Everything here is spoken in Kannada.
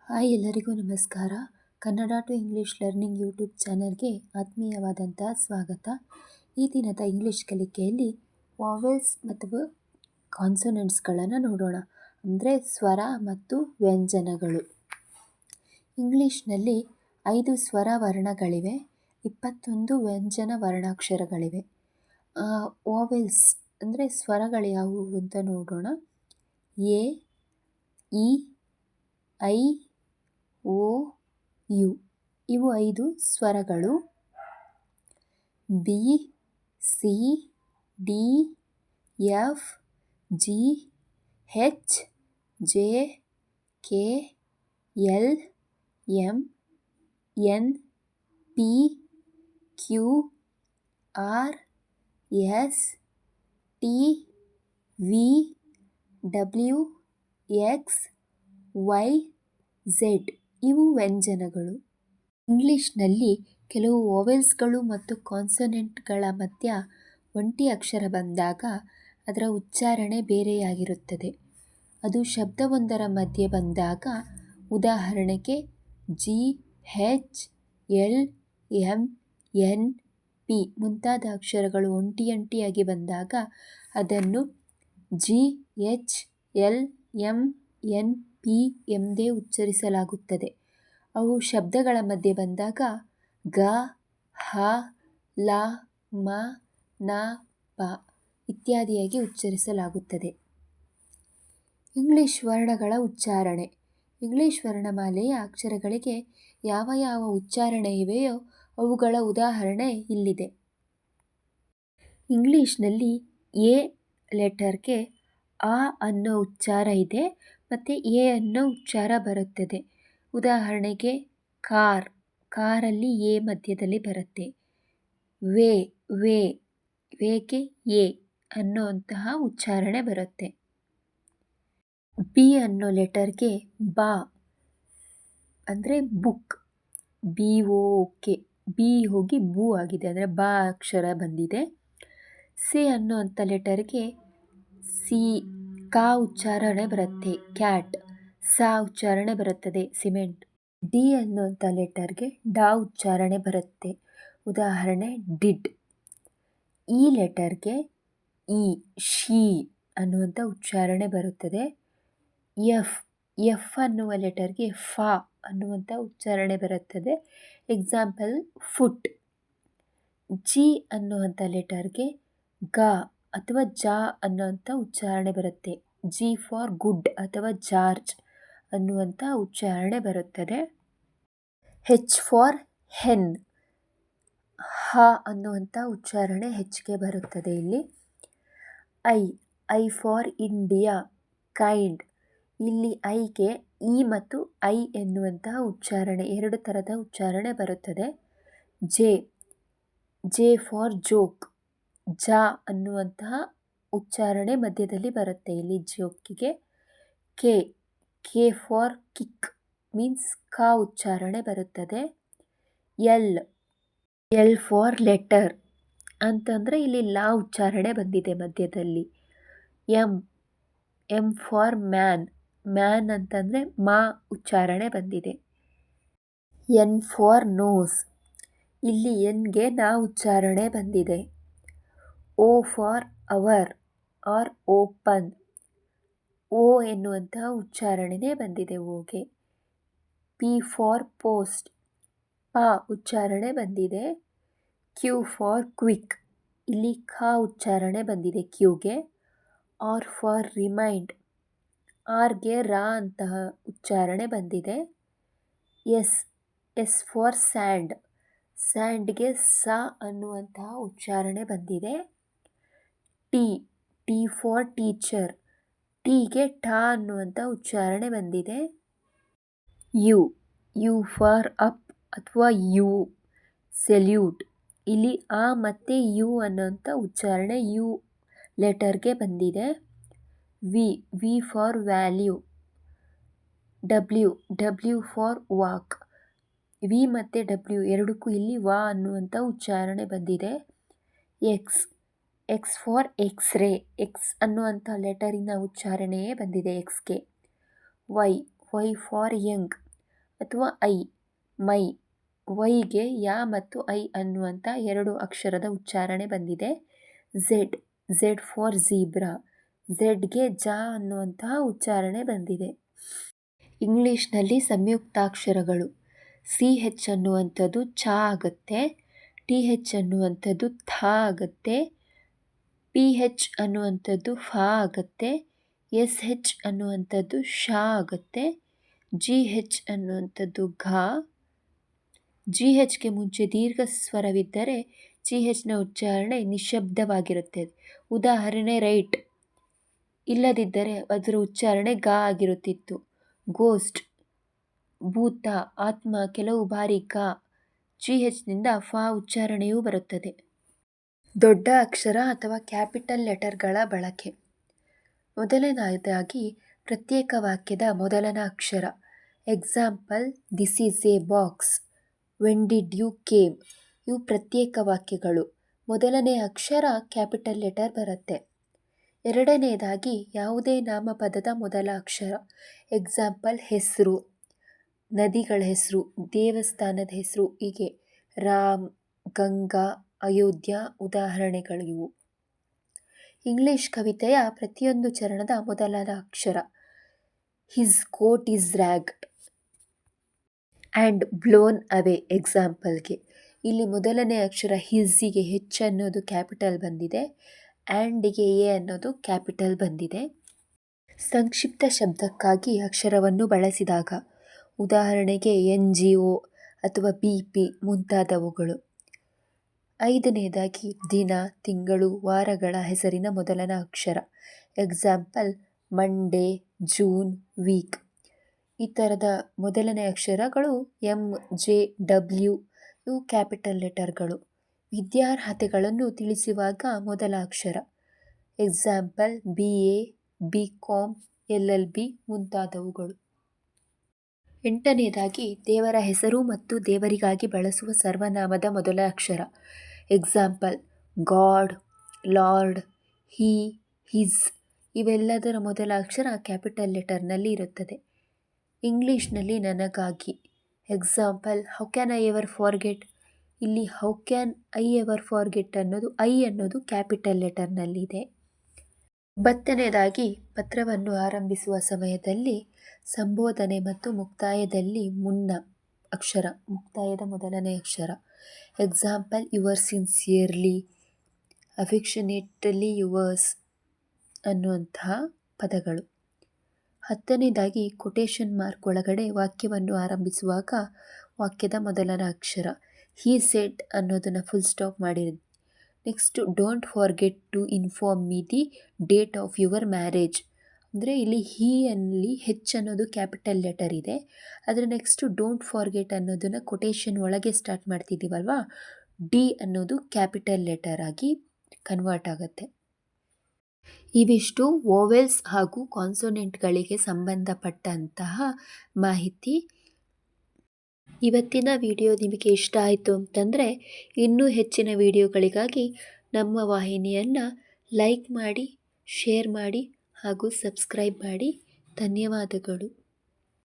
ಹಾಯ್ ಎಲ್ಲರಿಗೂ ನಮಸ್ಕಾರ. Kannada to English learning YouTube ಚಾನಲ್ಗೆ ಆತ್ಮೀಯವಾದಂತಹ ಸ್ವಾಗತ. ಈ ದಿನದ ಇಂಗ್ಲೀಷ್ ಕಲಿಕೆಯಲ್ಲಿ ವಾವೆಲ್ಸ್ ಮತ್ತು ಕಾನ್ಸೊನೆಂಟ್ಸ್ಗಳನ್ನು ನೋಡೋಣ, ಅಂದರೆ ಸ್ವರ ಮತ್ತು ವ್ಯಂಜನಗಳು. ಇಂಗ್ಲೀಷ್ನಲ್ಲಿ 5 ಸ್ವರ ವರ್ಣಗಳಿವೆ, 21 ವ್ಯಂಜನ ವರ್ಣಾಕ್ಷರಗಳಿವೆ. ವಾವೆಲ್ಸ್ ಅಂದರೆ ಸ್ವರಗಳು ಯಾವುವು ಅಂತ ನೋಡೋಣ. A, E, I, O, U ಇವು 5 ಸ್ವರಗಳು. B, C, D, F, G, H, J, K, L, M, N, P, Q, R, S, T, V, W, X, Y, Z ಇವು ವ್ಯಂಜನಗಳು. ಇಂಗ್ಲೀಷ್ನಲ್ಲಿ ಕೆಲವು ವಾವೆಲ್ಸ್ಗಳು ಮತ್ತು ಕಾನ್ಸೊನೆಂಟ್ಗಳ ಮಧ್ಯ ಒಂಟಿ ಅಕ್ಷರ ಬಂದಾಗ ಅದರ ಉಚ್ಚಾರಣೆ ಬೇರೆಯಾಗಿರುತ್ತದೆ. ಅದು ಶಬ್ದವೊಂದರ ಮಧ್ಯೆ ಬಂದಾಗ, ಉದಾಹರಣೆಗೆ ಜಿ, ಹೆಚ್, ಎಲ್, ಎಂ, ಎನ್, ಪಿ ಮುಂತಾದ ಅಕ್ಷರಗಳು ಒಂಟಿಯಾಗಿ ಬಂದಾಗ ಅದನ್ನು G, H, L, M, N, P ಎಂದೇ ಉಚ್ಚರಿಸಲಾಗುತ್ತದೆ. ಅವು ಶಬ್ದಗಳ ಮಧ್ಯೆ ಬಂದಾಗ ಗ, ಹ, ಲ, ಮ, ನ, ಪ ಇತ್ಯಾದಿಯಾಗಿ ಉಚ್ಚರಿಸಲಾಗುತ್ತದೆ. ಇಂಗ್ಲಿಷ್ ವರ್ಣಗಳ ಉಚ್ಚಾರಣೆ. ಇಂಗ್ಲಿಷ್ ವರ್ಣಮಾಲೆಯ ಅಕ್ಷರಗಳಿಗೆ ಯಾವ ಯಾವ ಉಚ್ಚಾರಣೆ ಇವೆಯೋ ಅವುಗಳ ಉದಾಹರಣೆ ಇಲ್ಲಿದೆ. ಇಂಗ್ಲೀಷ್ನಲ್ಲಿ ಎ ಲೆಟರ್ಗೆ ಆ ಅನ್ನೋ ಉಚ್ಚಾರ ಇದೆ ಮತ್ತು ಎ ಅನ್ನೋ ಉಚ್ಚಾರ ಬರುತ್ತದೆ. ಉದಾಹರಣೆಗೆ ಕಾರಲ್ಲಿ ಎ ಮಧ್ಯದಲ್ಲಿ ಬರುತ್ತೆ. ವೇಗೆ ಎ ಅನ್ನೋಂತಹ ಉಚ್ಚಾರಣೆ ಬರುತ್ತೆ. ಬಿ ಅನ್ನೋ ಲೆಟರ್ಗೆ ಬಾ ಅಂದರೆ ಬುಕ್, BOOK ಬಿ ಹೋಗಿ ಬೂ ಆಗಿದೆ, ಅಂದರೆ ಬಾ ಅಕ್ಷರ ಬಂದಿದೆ. ಸಿ ಅನ್ನೋಂಥ ಲೆಟರ್ಗೆ ಕಾ ಉಚ್ಚಾರಣೆ ಬರುತ್ತೆ. ಕ್ಯಾಟ್, ಸಾ ಉಚ್ಚಾರಣೆ ಬರುತ್ತದೆ. ಸಿಮೆಂಟ್. ಡಿ ಅನ್ನೋಂಥ ಲೆಟರ್ಗೆ ಡಾ ಉಚ್ಚಾರಣೆ ಬರುತ್ತೆ. ಉದಾಹರಣೆ ಡಿಡ್. ಈ ಲೆಟರ್ಗೆ ಶೀ ಅನ್ನುವಂಥ ಉಚ್ಚಾರಣೆ ಬರುತ್ತದೆ. ಎಫ್ ಅನ್ನುವ ಲೆಟರ್ಗೆ ಫಾ ಅನ್ನುವಂಥ ಉಚ್ಚಾರಣೆ ಬರುತ್ತದೆ. Example foot. ಜಿ ಅನ್ನುವಂಥ ಲೆಟರ್ಗೆ ಗ ಅಥವಾ ಜಾ ಅನ್ನುವಂಥ ಉಚ್ಚಾರಣೆ ಬರುತ್ತೆ. ಜಿ ಫಾರ್ ಗುಡ್ ಅಥವಾ ಜಾರ್ಜ್ ಅನ್ನುವಂಥ ಉಚ್ಚಾರಣೆ ಬರುತ್ತದೆ. ಹೆಚ್ ಫಾರ್ ಹೆನ್, ಹ ಅನ್ನುವಂಥ ಉಚ್ಚಾರಣೆ ಹೆಚ್ಚಿಗೆ ಬರುತ್ತದೆ ಇಲ್ಲಿ. I for India, kind. ಇಲ್ಲಿ ಐಗೆ ಇ ಮತ್ತು ಐ ಎನ್ನುವಂತಹ ಉಚ್ಚಾರಣೆ, 2 ಥರದ ಉಚ್ಚಾರಣೆ ಬರುತ್ತದೆ. ಜೆ ಫಾರ್ ಜೋಕ್, ಜಾ ಅನ್ನುವಂತಹ ಉಚ್ಚಾರಣೆ ಮಧ್ಯದಲ್ಲಿ ಬರುತ್ತೆ ಇಲ್ಲಿ ಜೋಕಿಗೆ. ಕೆ ಫಾರ್ ಕಿಕ್ ಮೀನ್ಸ್ ಕಾ ಉಚ್ಚಾರಣೆ ಬರುತ್ತದೆ. ಎಲ್ ಫಾರ್ ಲೆಟರ್ ಅಂತಂದರೆ ಇಲ್ಲಿ ಲಾ ಉಚ್ಚಾರಣೆ ಬಂದಿದೆ ಮಧ್ಯದಲ್ಲಿ. ಎಂ ಫಾರ್ ಮ್ಯಾನ್ ಅಂತಂದರೆ ಮಾ ಉಚ್ಚಾರಣೆ ಬಂದಿದೆ. ಎನ್ ಫಾರ್ ನೋಸ್, ಇಲ್ಲಿ ಎನ್ಗೆ ನಾ ಉಚ್ಚಾರಣೆ ಬಂದಿದೆ. O for hour or open, O ಎನ್ನುವಂತಹ ಉಚ್ಚಾರಣೆನೇ ಬಂದಿದೆ ಓಗೆ. ಪಿ ಫಾರ್ ಪೋಸ್ಟ್, ಪಾ ಉಚ್ಚಾರಣೆ ಬಂದಿದೆ. ಕ್ಯೂ ಫಾರ್ ಕ್ವಿಕ್, ಇಲ್ಲಿ ಖಾ ಉಚ್ಚಾರಣೆ ಬಂದಿದೆ ಕ್ಯೂಗೆ. ಆರ್ ಫಾರ್ ರಿಮೈಂಡ್, ಆರ್ಗೆ ರಾ ಅಂತಹ ಉಚ್ಚಾರಣೆ ಬಂದಿದೆ. ಎಸ್ ಫಾರ್ ಸ್ಯಾಂಡ್ಗೆ ಸಾ ಅನ್ನುವಂತಹ ಉಚ್ಚಾರಣೆ ಬಂದಿದೆ. ಟಿ ಫಾರ್ ಟೀಚರ್, ಟೀಗೆ ಠಾ ಅನ್ನುವಂಥ ಉಚ್ಚಾರಣೆ ಬಂದಿದೆ. ಯು ಫಾರ್ ಅಪ್ ಅಥವಾ ಯು ಸೆಲ್ಯೂಟ್, ಇಲ್ಲಿ ಆ ಮತ್ತು ಯು ಅನ್ನೋಂಥ ಉಚ್ಚಾರಣೆ ಯು ಲೆಟರ್ಗೆ ಬಂದಿದೆ. V for value. W for walk, V ಮತ್ತು ಡಬ್ಲ್ಯೂ ಎರಡಕ್ಕೂ ಇಲ್ಲಿ ವಾ ಅನ್ನುವಂಥ ಉಚ್ಚಾರಣೆ ಬಂದಿದೆ. ಎಕ್ಸ್ ಫಾರ್ ಎಕ್ಸ್ರೇ, ಎಕ್ಸ್ ಅನ್ನುವಂಥ ಲೆಟರಿನ ಉಚ್ಚಾರಣೆಯೇ ಬಂದಿದೆ ಎಕ್ಸ್ಗೆ. ವೈ ಫಾರ್ ಯಂಗ್, ಅಥವಾ ಐ, ಮೈ. ವೈಗೆ ಯಾ ಮತ್ತು ಐ ಅನ್ನುವಂಥ 2 ಅಕ್ಷರದ ಉಚ್ಚಾರಣೆ ಬಂದಿದೆ. Z, Z for zebra. ಝೆಡ್ಗೆ ಜ ಅನ್ನುವಂತಹ ಉಚ್ಚಾರಣೆ ಬಂದಿದೆ. ಇಂಗ್ಲೀಷ್ನಲ್ಲಿ ಸಂಯುಕ್ತಾಕ್ಷರಗಳು. ಸಿ ಹೆಚ್ ಅನ್ನುವಂಥದ್ದು ಚ ಆಗುತ್ತೆ, ಟಿ ಹೆಚ್ ಅನ್ನುವಂಥದ್ದು ಥ ಆಗುತ್ತೆ, ಪಿ ಹೆಚ್ ಅನ್ನುವಂಥದ್ದು ಫ ಆಗುತ್ತೆ, ಎಸ್ ಹೆಚ್ ಅನ್ನುವಂಥದ್ದು ಶ ಆಗುತ್ತೆ, ಜಿ ಹೆಚ್ ಅನ್ನುವಂಥದ್ದು ಘ. ಜಿ ಹೆಚ್ಗೆ ಮುಂಚೆ ದೀರ್ಘ ಸ್ವರವಿದ್ದರೆ ಜಿ ಹೆಚ್ನ ಉಚ್ಚಾರಣೆ ನಿಶ್ಶಬ್ದವಾಗಿರುತ್ತದೆ. ಉದಾಹರಣೆ ರೈಟ್. ಇಲ್ಲದಿದ್ದರೆ ಅದರ ಉಚ್ಚಾರಣೆ ಗ ಆಗಿರುತ್ತಿತ್ತು. ಗೋಸ್ಟ್, ಭೂತ, ಆತ್ಮ ಕೆಲವು ಬಾರಿ ಗ. ಜಿ ಹೆಚ್ನಿಂದ ಫ ಉಚ್ಚಾರಣೆಯೂ ಬರುತ್ತದೆ. ದೊಡ್ಡ ಅಕ್ಷರ ಅಥವಾ ಕ್ಯಾಪಿಟಲ್ ಲೆಟರ್ಗಳ ಬಳಕೆ. ಮೊದಲನೆಯದಾಗಿ ಪ್ರತ್ಯೇಕ ವಾಕ್ಯದ ಮೊದಲನ ಅಕ್ಷರ. Example, this is a box, when did you came. ಇವು ಪ್ರತ್ಯೇಕ ವಾಕ್ಯಗಳು. ಮೊದಲನೇ ಅಕ್ಷರ ಕ್ಯಾಪಿಟಲ್ ಲೆಟರ್ ಬರುತ್ತೆ. ಎರಡನೆಯದಾಗಿ ಯಾವುದೇ ನಾಮಪದದ ಮೊದಲ ಅಕ್ಷರ. ಎಕ್ಸಾಂಪಲ್, ಹೆಸರು, ನದಿಗಳ ಹೆಸರು, ದೇವಸ್ಥಾನದ ಹೆಸರು, ಹೀಗೆ ರಾಮ್, ಗಂಗಾ, ಅಯೋಧ್ಯ ಉದಾಹರಣೆಗಳಿವು. ಇಂಗ್ಲಿಷ್ ಕವಿತೆಯ ಪ್ರತಿಯೊಂದು ಚರಣದ ಮೊದಲನ ಅಕ್ಷರ. His coat is ragged and blown away. ಎಕ್ಸಾಂಪಲ್ಗೆ ಇಲ್ಲಿ ಮೊದಲನೇ ಅಕ್ಷರ ಹಿಸ್ಸಿಗೆ ಹೆಚ್ ಅನ್ನೋದು ಕ್ಯಾಪಿಟಲ್ ಬಂದಿದೆ, ಆ್ಯಂಡಿಗೆ ಎ ಅನ್ನೋದು ಕ್ಯಾಪಿಟಲ್ ಬಂದಿದೆ. ಸಂಕ್ಷಿಪ್ತ ಶಬ್ದಕ್ಕಾಗಿ ಅಕ್ಷರವನ್ನು ಬಳಸಿದಾಗ, ಉದಾಹರಣೆಗೆ NGO ಅಥವಾ BP ಮುಂತಾದವುಗಳು. ಐದನೆಯದಾಗಿ ದಿನ, ತಿಂಗಳು, ವಾರಗಳ ಹೆಸರಿನ ಮೊದಲನ ಅಕ್ಷರ. Example, Monday, June, week. ಈ ಥರದ ಮೊದಲನೇ ಅಕ್ಷರಗಳು MJW ಇವು ಕ್ಯಾಪಿಟಲ್ ಲೆಟರ್ಗಳು. ವಿದ್ಯಾರ್ಹತೆಗಳನ್ನು ತಿಳಿಸುವಾಗ ಮೊದಲ ಅಕ್ಷರ. ಎಕ್ಸಾಂಪಲ್, BA, BCom, LLB ಮುಂತಾದವುಗಳು. ಎಂಟನೆಯದಾಗಿ ದೇವರ ಹೆಸರು ಮತ್ತು ದೇವರಿಗಾಗಿ ಬಳಸುವ ಸರ್ವನಾಮದ ಮೊದಲ ಅಕ್ಷರ. Example, God, Lord, he, his. ಇವೆಲ್ಲದರ ಮೊದಲ ಅಕ್ಷರ ಕ್ಯಾಪಿಟಲ್ ಲೆಟರ್ನಲ್ಲಿ ಇರುತ್ತದೆ. ಇಂಗ್ಲೀಷ್ನಲ್ಲಿ ನನಗಾಗಿ. Example, how can I ever forget. ಇಲ್ಲಿ how can I ever forget ಅನ್ನೋದು ಐ ಅನ್ನೋದು ಕ್ಯಾಪಿಟಲ್ ಲೆಟರ್ನಲ್ಲಿದೆ. 9ನೇದಾಗಿ ಪತ್ರವನ್ನು ಆರಂಭಿಸುವ ಸಮಯದಲ್ಲಿ ಸಂಬೋಧನೆ ಮತ್ತು ಮುಕ್ತಾಯದಲ್ಲಿ ಮುನ್ನ ಅಕ್ಷರ, ಮುಕ್ತಾಯದ ಮೊದಲನೇ ಅಕ್ಷರ. Example, your sincerely, affectionately yours ಅನ್ನುವಂತಹ ಪದಗಳು. 10ನೇದಾಗಿ ಕೊಟೇಶನ್ ಮಾರ್ಕ್ ಒಳಗಡೆ ವಾಕ್ಯವನ್ನು ಆರಂಭಿಸುವಾಗ ವಾಕ್ಯದ ಮೊದಲನ ಅಕ್ಷರ. ಹೀ ಸೆಡ್ ಅನ್ನೋದನ್ನು ಫುಲ್ ಸ್ಟಾಪ್ ಮಾಡಿರೋದು. Next, don't forget to inform me the date of your marriage. ಅಂದರೆ ಇಲ್ಲಿ ಹೀಯಲ್ಲಿ ಹೆಚ್ ಅನ್ನೋದು ಕ್ಯಾಪಿಟಲ್ ಲೆಟರ್ ಇದೆ. ಅದರ ನೆಕ್ಸ್ಟು ಡೋಂಟ್ ಫಾರ್ಗೆಟ್ ಅನ್ನೋದನ್ನು ಕೊಟೇಶನ್ ಒಳಗೆ ಸ್ಟಾರ್ಟ್ ಮಾಡ್ತಿದ್ದೀವಲ್ವಾ, ಡಿ ಅನ್ನೋದು ಕ್ಯಾಪಿಟಲ್ ಲೆಟರ್ ಆಗಿ ಕನ್ವರ್ಟ್ ಆಗುತ್ತೆ. ಇವಿಷ್ಟು ವೋವೆಲ್ಸ್ ಹಾಗೂ ಕಾನ್ಸೋನೆಂಟ್ಗಳಿಗೆ ಸಂಬಂಧಪಟ್ಟಂತಹ ಮಾಹಿತಿ. ಇವತ್ತಿನ ವಿಡಿಯೋ ನಿಮಗೆ ಇಷ್ಟ ಆಯಿತು ಅಂತಂದರೆ ಇನ್ನೂ ಹೆಚ್ಚಿನ ವಿಡಿಯೋಗಳಿಗಾಗಿ ನಮ್ಮ ವಾಹಿನಿಯನ್ನು ಲೈಕ್ ಮಾಡಿ, ಶೇರ್ ಮಾಡಿ ಹಾಗೂ ಸಬ್ಸ್ಕ್ರೈಬ್ ಮಾಡಿ. ಧನ್ಯವಾದಗಳು.